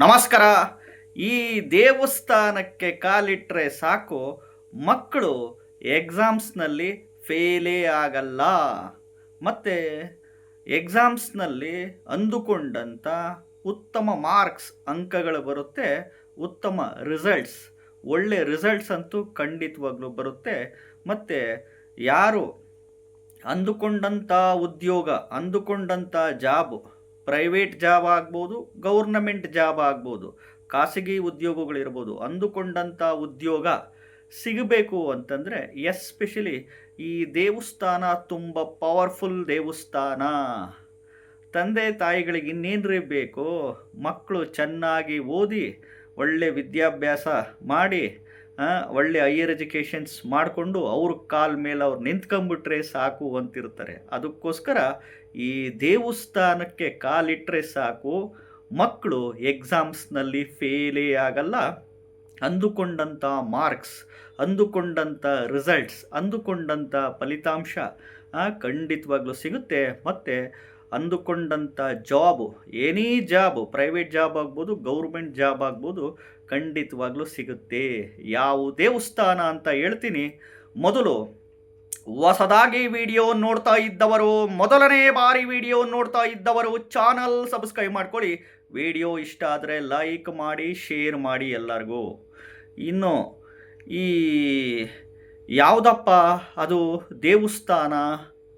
ನಮಸ್ಕಾರ. ಈ ದೇವಸ್ಥಾನಕ್ಕೆ ಕಾಲಿಟ್ಟರೆ ಸಾಕು, ಮಕ್ಕಳು ಎಕ್ಸಾಮ್ಸ್ನಲ್ಲಿ ಫೇಲೇ ಆಗಲ್ಲ. ಮತ್ತು ಎಕ್ಸಾಮ್ಸ್ನಲ್ಲಿ ಅಂದುಕೊಂಡಂಥ ಉತ್ತಮ ಮಾರ್ಕ್ಸ್ ಅಂಕಗಳು ಬರುತ್ತೆ, ಉತ್ತಮ ರಿಸಲ್ಟ್ಸ್, ಒಳ್ಳೆ ರಿಸಲ್ಟ್ಸ್ ಅಂತೂ ಖಂಡಿತವಾಗ್ಲೂ ಬರುತ್ತೆ. ಮತ್ತು ಯಾರು ಅಂದುಕೊಂಡಂಥ ಉದ್ಯೋಗ, ಅಂದುಕೊಂಡಂಥ ಜಾಬ್, ಪ್ರೈವೇಟ್ ಜಾಬ್ ಆಗ್ಬೋದು, ಗೌರ್ನಮೆಂಟ್ ಜಾಬ್ ಆಗ್ಬೋದು, ಖಾಸಗಿ ಉದ್ಯೋಗಗಳಿರ್ಬೋದು, ಅಂದುಕೊಂಡಂಥ ಉದ್ಯೋಗ ಸಿಗಬೇಕು ಅಂತಂದರೆ ಎಸ್ಪೆಷಲಿ ಈ ದೇವಸ್ಥಾನ ತುಂಬ ಪವರ್ಫುಲ್ ದೇವಸ್ಥಾನ. ತಂದೆ ತಾಯಿಗಳಿಗೆ ಇನ್ನೇನ್ರಿ ಬೇಕು? ಮಕ್ಕಳು ಚೆನ್ನಾಗಿ ಓದಿ ಒಳ್ಳೆ ವಿದ್ಯಾಭ್ಯಾಸ ಮಾಡಿ ಒಳ್ಳೆ ಹೈಯರ್ ಎಜುಕೇಷನ್ಸ್ ಮಾಡಿಕೊಂಡು ಅವ್ರ ಕಾಲ ಮೇಲೆ ಅವ್ರು ನಿಂತ್ಕೊಂಡ್ಬಿಟ್ರೆ ಸಾಕು ಅಂತಿರ್ತಾರೆ. ಅದಕ್ಕೋಸ್ಕರ ಈ ದೇವಸ್ಥಾನಕ್ಕೆ ಕಾಲಿಟ್ಟರೆ ಸಾಕು, ಮಕ್ಕಳು ಎಕ್ಸಾಮ್ಸ್ನಲ್ಲಿ ಫೇಲೇ ಆಗಲ್ಲ. ಅಂದುಕೊಂಡಂಥ ಮಾರ್ಕ್ಸ್, ಅಂದುಕೊಂಡಂಥ ರಿಸಲ್ಟ್ಸ್, ಅಂದುಕೊಂಡಂಥ ಫಲಿತಾಂಶ ಖಂಡಿತವಾಗ್ಲೂ ಸಿಗುತ್ತೆ. ಮತ್ತು ಅಂದುಕೊಂಡಂಥ job, any job, private job ಆಗ್ಬೋದು, ಗೌರ್ಮೆಂಟ್ ಜಾಬ್ ಆಗ್ಬೋದು, ಖಂಡಿತವಾಗ್ಲೂ ಸಿಗುತ್ತೆ. ಯಾವ ದೇವಸ್ಥಾನ ಅಂತ ಹೇಳ್ತೀನಿ. ಮೊದಲು ಹೊಸದಾಗಿ ವಿಡಿಯೋ ನೋಡ್ತಾ ಇದ್ದವರು, ಮೊದಲನೇ ಬಾರಿ ವಿಡಿಯೋ ನೋಡ್ತಾ ಇದ್ದವರು ಚಾನಲ್ ಸಬ್ಸ್ಕ್ರೈಬ್ ಮಾಡ್ಕೊಳ್ಳಿ. ವಿಡಿಯೋ ಇಷ್ಟ ಆದರೆ ಲೈಕ್ ಮಾಡಿ, ಶೇರ್ ಮಾಡಿ ಎಲ್ಲರಿಗೂ. ಇನ್ನು ಈ ಯಾವುದಪ್ಪ ಅದು ದೇವಸ್ಥಾನ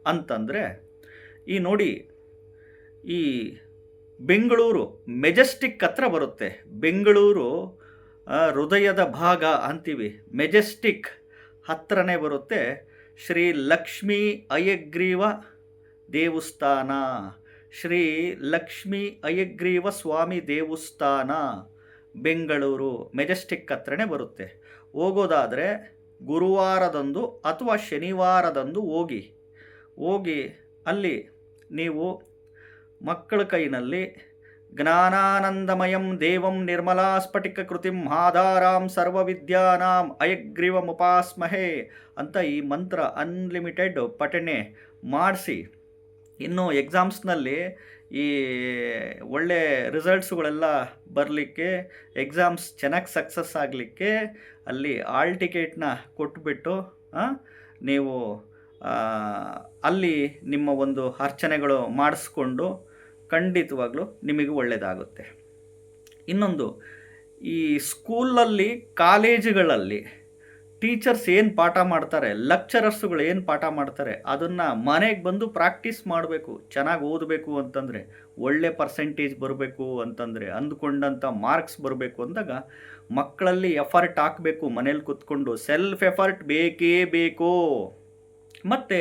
ಅಂತಂದರೆ, ಈ ನೋಡಿ, ಈ ಬೆಂಗಳೂರು ಮೆಜೆಸ್ಟಿಕ್ ಹತ್ರ ಬರುತ್ತೆ. ಬೆಂಗಳೂರು ಹೃದಯದ ಭಾಗ ಅಂತೀವಿ, ಮೆಜೆಸ್ಟಿಕ್ ಹತ್ರನೇ ಬರುತ್ತೆ. ಶ್ರೀ ಲಕ್ಷ್ಮೀ ಹಯಗ್ರೀವ ದೇವಸ್ಥಾನ, ಶ್ರೀ ಲಕ್ಷ್ಮೀ ಹಯಗ್ರೀವ ಸ್ವಾಮಿ ದೇವಸ್ಥಾನ, ಬೆಂಗಳೂರು ಮೆಜೆಸ್ಟಿಕ್ ಹತ್ರನೇ ಬರುತ್ತೆ. ಹೋಗೋದಾದರೆ ಗುರುವಾರದಂದು ಅಥವಾ ಶನಿವಾರದಂದು ಹೋಗಿ ಅಲ್ಲಿ ನೀವು ಮಕ್ಕಳ ಕೈನಲ್ಲಿ ಜ್ಞಾನಾನಂದಮಯಂ ದೇವಂ ನಿರ್ಮಲಾ ಸ್ಫಟಿಕ ಕೃತಿಂ ಆಧಾರಾಂ ಸರ್ವವಿದ್ಯಾನಾಂ ಹಯಗ್ರೀವಮುಪಾಸ್ಮಹೇ ಅಂತ ಈ ಮಂತ್ರ ಅನ್ಲಿಮಿಟೆಡ್ ಪಠಣೆ ಮಾಡಿಸಿ, ಇನ್ನು ಎಕ್ಸಾಮ್ಸ್ನಲ್ಲಿ ಈ ಒಳ್ಳೆ ರಿಸಲ್ಟ್ಸ್ಗಳೆಲ್ಲ ಬರಲಿಕ್ಕೆ, ಎಕ್ಸಾಮ್ಸ್ ಚೆನ್ನಾಗಿ ಸಕ್ಸಸ್ ಆಗಲಿಕ್ಕೆ ಅಲ್ಲಿ ಆಲ್ ಟಿಕೆಟ್ನ ಕೊಟ್ಬಿಟ್ಟು ನೀವು ಅಲ್ಲಿ ನಿಮ್ಮ ಒಂದು ಅರ್ಚನೆಗಳು ಮಾಡಿಸ್ಕೊಂಡು ಖಂಡಿತವಾಗ್ಲೂ ನಿಮಗೆ ಒಳ್ಳೆಯದಾಗುತ್ತೆ. ಇನ್ನೊಂದು, ಈ ಸ್ಕೂಲಲ್ಲಿ, ಕಾಲೇಜುಗಳಲ್ಲಿ ಟೀಚರ್ಸ್ ಏನು ಪಾಠ ಮಾಡ್ತಾರೆ, ಲೆಕ್ಚರರ್ಸ್ಗಳು ಏನು ಪಾಠ ಮಾಡ್ತಾರೆ, ಅದನ್ನು ಮನೆಗೆ ಬಂದು ಪ್ರಾಕ್ಟೀಸ್ ಮಾಡಬೇಕು. ಚೆನ್ನಾಗಿ ಓದಬೇಕು ಅಂತಂದರೆ, ಒಳ್ಳೆ ಪರ್ಸೆಂಟೇಜ್ ಬರಬೇಕು ಅಂತಂದರೆ, ಅಂದ್ಕೊಂಡಂಥ ಮಾರ್ಕ್ಸ್ ಬರಬೇಕು ಅಂದಾಗ ಮಕ್ಕಳಲ್ಲಿ ಎಫರ್ಟ್ ಹಾಕಬೇಕು. ಮನೇಲಿ ಕೂತ್ಕೊಂಡು ಸೆಲ್ಫ್ ಎಫರ್ಟ್ ಬೇಕೇ ಬೇಕು. ಮತ್ತು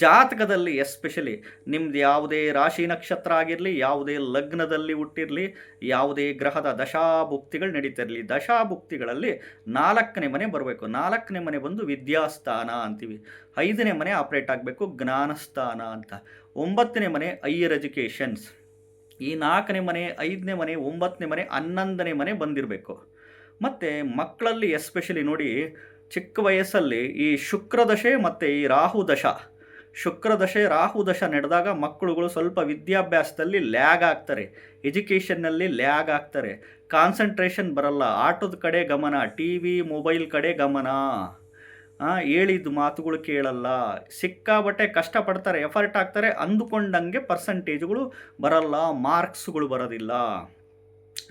ಜಾತಕದಲ್ಲಿ ಎಸ್ಪೆಷಲಿ ನಿಮ್ದು ಯಾವುದೇ ರಾಶಿ ನಕ್ಷತ್ರ ಆಗಿರಲಿ, ಯಾವುದೇ ಲಗ್ನದಲ್ಲಿ ಹುಟ್ಟಿರಲಿ, ಯಾವುದೇ ಗ್ರಹದ ದಶಾಭುಕ್ತಿಗಳು ನಡೀತಿರಲಿ, ದಶಾಭುಕ್ತಿಗಳಲ್ಲಿ 4ನೇ ಮನೆ ಬರಬೇಕು. 4ನೇ ಮನೆ ಬಂದು ವಿದ್ಯಾಸ್ಥಾನ ಅಂತೀವಿ. 5ನೇ ಮನೆ ಆಪ್ರೇಟ್ ಆಗಬೇಕು ಜ್ಞಾನಸ್ಥಾನ ಅಂತ. 9ನೇ ಮನೆ ಹೈಯರ್ ಎಜುಕೇಷನ್ಸ್. ಈ 4ನೇ ಮನೆ, 5ನೇ ಮನೆ, 9ನೇ ಮನೆ, 11ನೇ ಮನೆ ಬಂದಿರಬೇಕು. ಮತ್ತು ಮಕ್ಕಳಲ್ಲಿ ಎಸ್ಪೆಷಲಿ ನೋಡಿ, ಚಿಕ್ಕ ವಯಸ್ಸಲ್ಲಿ ಈ ಶುಕ್ರದಶೆ ಮತ್ತು ಈ ರಾಹುದಶ, ಶುಕ್ರದಶೆ ರಾಹುದಶ ನಡೆದಾಗ ಮಕ್ಕಳುಗಳು ಸ್ವಲ್ಪ ವಿದ್ಯಾಭ್ಯಾಸದಲ್ಲಿ ಲ್ಯಾಗ್ ಆಗ್ತಾರೆ, ಎಜುಕೇಷನ್ನಲ್ಲಿ ಲ್ಯಾಗ್ ಆಗ್ತಾರೆ, ಕಾನ್ಸಂಟ್ರೇಷನ್ ಬರಲ್ಲ, ಆಟದ ಕಡೆ ಗಮನ, ಟಿ ವಿ ಮೊಬೈಲ್ ಕಡೆ ಗಮನ, ಹೇಳಿದ ಮಾತುಗಳು ಕೇಳಲ್ಲ, ಸಿಕ್ಕಾಬಟ್ಟೆ ಕಷ್ಟಪಡ್ತಾರೆ, ಎಫರ್ಟ್ ಹಾಕ್ತಾರೆ, ಅಂದುಕೊಂಡಂಗೆ ಪರ್ಸಂಟೇಜ್ಗಳು ಬರಲ್ಲ, ಮಾರ್ಕ್ಸ್ಗಳು ಬರೋದಿಲ್ಲ.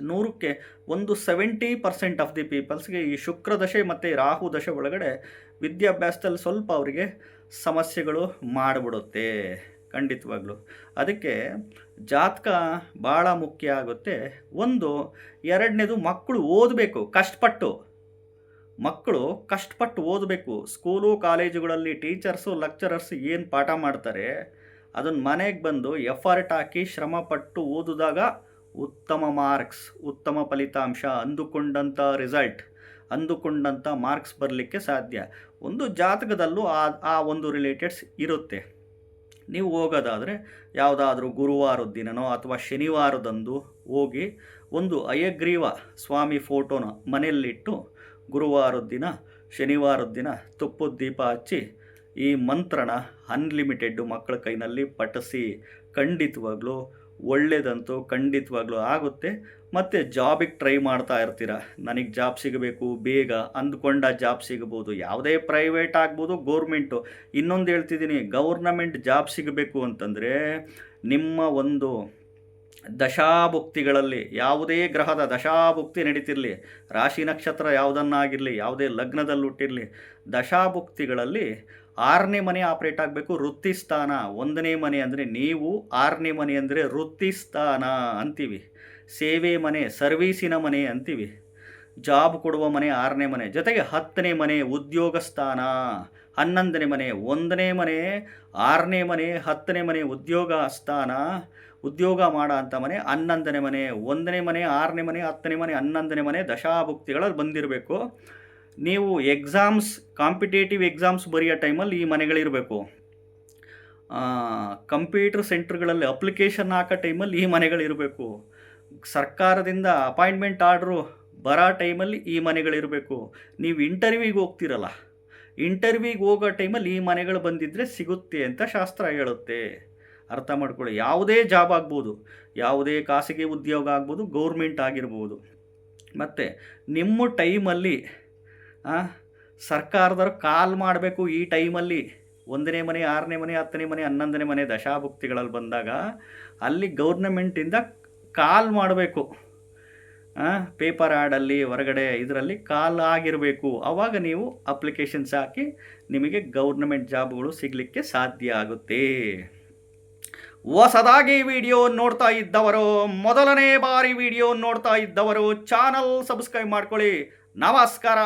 100ಕ್ಕೆ 70% ಆಫ್ ದಿ ಪೀಪಲ್ಸ್ಗೆ ಈ ಶುಕ್ರದಶೆ ಮತ್ತು ರಾಹುದಶೆ ಒಳಗಡೆ ವಿದ್ಯಾಭ್ಯಾಸದಲ್ಲಿ ಸ್ವಲ್ಪ ಅವರಿಗೆ ಸಮಸ್ಯೆಗಳು ಮಾಡಿಬಿಡುತ್ತೆ ಖಂಡಿತವಾಗ್ಲೂ. ಅದಕ್ಕೆ ಜಾತಕ ಭಾಳ ಮುಖ್ಯ ಆಗುತ್ತೆ. ಒಂದು, ಎರಡನೇದು, ಮಕ್ಕಳು ಓದಬೇಕು ಕಷ್ಟಪಟ್ಟು. ಮಕ್ಕಳು ಕಷ್ಟಪಟ್ಟು ಓದಬೇಕು. ಸ್ಕೂಲು ಕಾಲೇಜುಗಳಲ್ಲಿ ಟೀಚರ್ಸು ಲೆಕ್ಚರರ್ಸ್ ಏನು ಪಾಠ ಮಾಡ್ತಾರೆ ಅದನ್ನು ಮನೆಗೆ ಬಂದು ಎಫರ್ಟ್ ಹಾಕಿ ಶ್ರಮಪಟ್ಟು ಓದಿದಾಗ ಉತ್ತಮ ಮಾರ್ಕ್ಸ್, ಉತ್ತಮ ಫಲಿತಾಂಶ, ಅಂದುಕೊಂಡಂಥ ರಿಸಲ್ಟ್, ಅಂದುಕೊಂಡಂಥ ಮಾರ್ಕ್ಸ್ ಬರಲಿಕ್ಕೆ ಸಾಧ್ಯ. ಒಂದು ಜಾತಕದಲ್ಲೂ ಆ ಒಂದು ರಿಲೇಟೆಡ್ಸ್ ಇರುತ್ತೆ. ನೀವು ಹೋಗೋದಾದರೆ ಯಾವುದಾದ್ರೂ ಗುರುವಾರದ ದಿನನೋ ಅಥವಾ ಶನಿವಾರದಂದು ಹೋಗಿ ಒಂದು ಹಯಗ್ರೀವ ಸ್ವಾಮಿ ಫೋಟೋನ ಮನೆಯಲ್ಲಿಟ್ಟು ಗುರುವಾರದ ದಿನ, ಶನಿವಾರದ ದಿನ ತುಪ್ಪದ ದೀಪ ಹಚ್ಚಿ ಈ ಮಂತ್ರನ ಅನ್ಲಿಮಿಟೆಡ್ಡು ಮಕ್ಕಳ ಕೈನಲ್ಲಿ ಪಠಿಸಿ ಖಂಡಿತವಾಗ್ಲೂ ಒಳ್ಳೆಯದಂತೂ ಖಂಡಿತವಾಗ್ಲೂ ಆಗುತ್ತೆ. ಮತ್ತು ಜಾಬಿಗೆ ಟ್ರೈ ಮಾಡ್ತಾ ಇರ್ತೀರ, ನನಗೆ ಜಾಬ್ ಸಿಗಬೇಕು ಬೇಗ ಅಂದ್ಕೊಂಡ ಜಾಬ್ ಸಿಗ್ಬೋದು, ಯಾವುದೇ ಪ್ರೈವೇಟ್ ಆಗ್ಬೋದು ಗೌರ್ಮೆಂಟು. ಇನ್ನೊಂದು ಹೇಳ್ತಿದ್ದೀನಿ, ಗೌರ್ನಮೆಂಟ್ ಜಾಬ್ ಸಿಗಬೇಕು ಅಂತಂದರೆ ನಿಮ್ಮ ಒಂದು ದಶಾಭುಕ್ತಿಗಳಲ್ಲಿ ಯಾವುದೇ ಗ್ರಹದ ದಶಾಭುಕ್ತಿ ನಡೀತಿರಲಿ, ರಾಶಿ ನಕ್ಷತ್ರ ಯಾವುದನ್ನಾಗಿರಲಿ, ಯಾವುದೇ ಲಗ್ನದಲ್ಲಿ ಹುಟ್ಟಿರಲಿ, ದಶಾಭುಕ್ತಿಗಳಲ್ಲಿ 6ನೇ ಮನೆ ಆಪ್ರೇಟ್ ಆಗಬೇಕು. ವೃತ್ತಿಸ್ಥಾನ 1ನೇ ಮನೆ ಅಂದರೆ ನೀವು, 6ನೇ ಮನೆ ಅಂದರೆ ವೃತ್ತಿಸ್ಥಾನ ಅಂತೀವಿ. ಸೇವೆ ಮನೆ, ಸರ್ವೀಸಿನ ಮನೆ ಅಂತೀವಿ. ಜಾಬ್ ಕೊಡುವ ಮನೆ 6ನೇ ಮನೆ, ಜೊತೆಗೆ 10ನೇ ಮನೆ ಉದ್ಯೋಗ ಸ್ಥಾನ, 11ನೇ ಮನೆ, 1ನೇ ಮನೆ, 6ನೇ ಮನೆ, 10ನೇ ಮನೆ ಉದ್ಯೋಗ ಸ್ಥಾನ, ಉದ್ಯೋಗ ಮಾಡೋ ಅಂಥ ಮನೆ, 11ನೇ ಮನೆ, 1ನೇ ಮನೆ, 6ನೇ ಮನೆ, 10ನೇ ಮನೆ, 11ನೇ ಮನೆ ದಶಾಭುಕ್ತಿಗಳಲ್ಲಿ ಬಂದಿರಬೇಕು. ನೀವು ಎಕ್ಸಾಮ್ಸ್, ಕಾಂಪಿಟೇಟಿವ್ ಎಕ್ಸಾಮ್ಸ್ ಬರೆಯೋ ಟೈಮಲ್ಲಿ ಈ ಮನೆಗಳಿರಬೇಕು. ಕಂಪ್ಯೂಟರ್ ಸೆಂಟ್ರ್ಗಳಲ್ಲಿ ಅಪ್ಲಿಕೇಶನ್ ಹಾಕೋ ಟೈಮಲ್ಲಿ ಈ ಮನೆಗಳಿರಬೇಕು. ಸರ್ಕಾರದಿಂದ ಅಪಾಯಿಂಟ್ಮೆಂಟ್ ಆರ್ಡ್ರು ಬರೋ ಟೈಮಲ್ಲಿ ಈ ಮನೆಗಳಿರಬೇಕು. ನೀವು ಇಂಟರ್ವ್ಯೂಗೆ ಹೋಗ್ತಿರಲ್ಲ, ಇಂಟರ್ವ್ಯೂಗೆ ಹೋಗೋ ಟೈಮಲ್ಲಿ ಈ ಮನೆಗಳು ಬಂದಿದ್ದರೆ ಸಿಗುತ್ತೆ ಅಂತ ಶಾಸ್ತ್ರ ಹೇಳುತ್ತೆ. ಅರ್ಥ ಮಾಡ್ಕೊಳ್ಳಿ. ಯಾವುದೇ ಜಾಬ್ ಆಗ್ಬೋದು, ಯಾವುದೇ ಖಾಸಗಿ ಉದ್ಯೋಗ ಆಗ್ಬೋದು, ಗೌರ್ಮೆಂಟ್ ಆಗಿರ್ಬೋದು. ಮತ್ತು ನಿಮ್ಮ ಟೈಮಲ್ಲಿ ಸರ್ಕಾರದವ್ರು ಕಾಲ್ ಮಾಡಬೇಕು. ಈ ಟೈಮಲ್ಲಿ 1ನೇ ಮನೆ, 6ನೇ ಮನೆ, 10ನೇ ಮನೆ, 11ನೇ ಮನೆ ದಶಾಭುಕ್ತಿಗಳಲ್ಲಿ ಬಂದಾಗ ಅಲ್ಲಿ ಗೌರ್ನಮೆಂಟಿಂದ ಕಾಲ್ ಮಾಡಬೇಕು. ಪೇಪರ್ ಆ್ಯಡಲ್ಲಿ ಹೊರಗಡೆ ಇದರಲ್ಲಿ ಕಾಲ್ ಆಗಿರಬೇಕು. ಆವಾಗ ನೀವು ಅಪ್ಲಿಕೇಶನ್ಸ್ ಹಾಕಿ ನಿಮಗೆ ಗೌರ್ನಮೆಂಟ್ ಜಾಬ್ಗಳು ಸಿಗಲಿಕ್ಕೆ ಸಾಧ್ಯ ಆಗುತ್ತೆ. ಹೊಸದಾಗಿ ವಿಡಿಯೋ ನೋಡ್ತಾ ಇದ್ದವರು, ಮೊದಲನೇ ಬಾರಿ ವಿಡಿಯೋ ನೋಡ್ತಾ ಇದ್ದವರು ಚಾನಲ್ ಸಬ್ಸ್ಕ್ರೈಬ್ ಮಾಡ್ಕೊಳ್ಳಿ. ನಮಸ್ಕಾರ.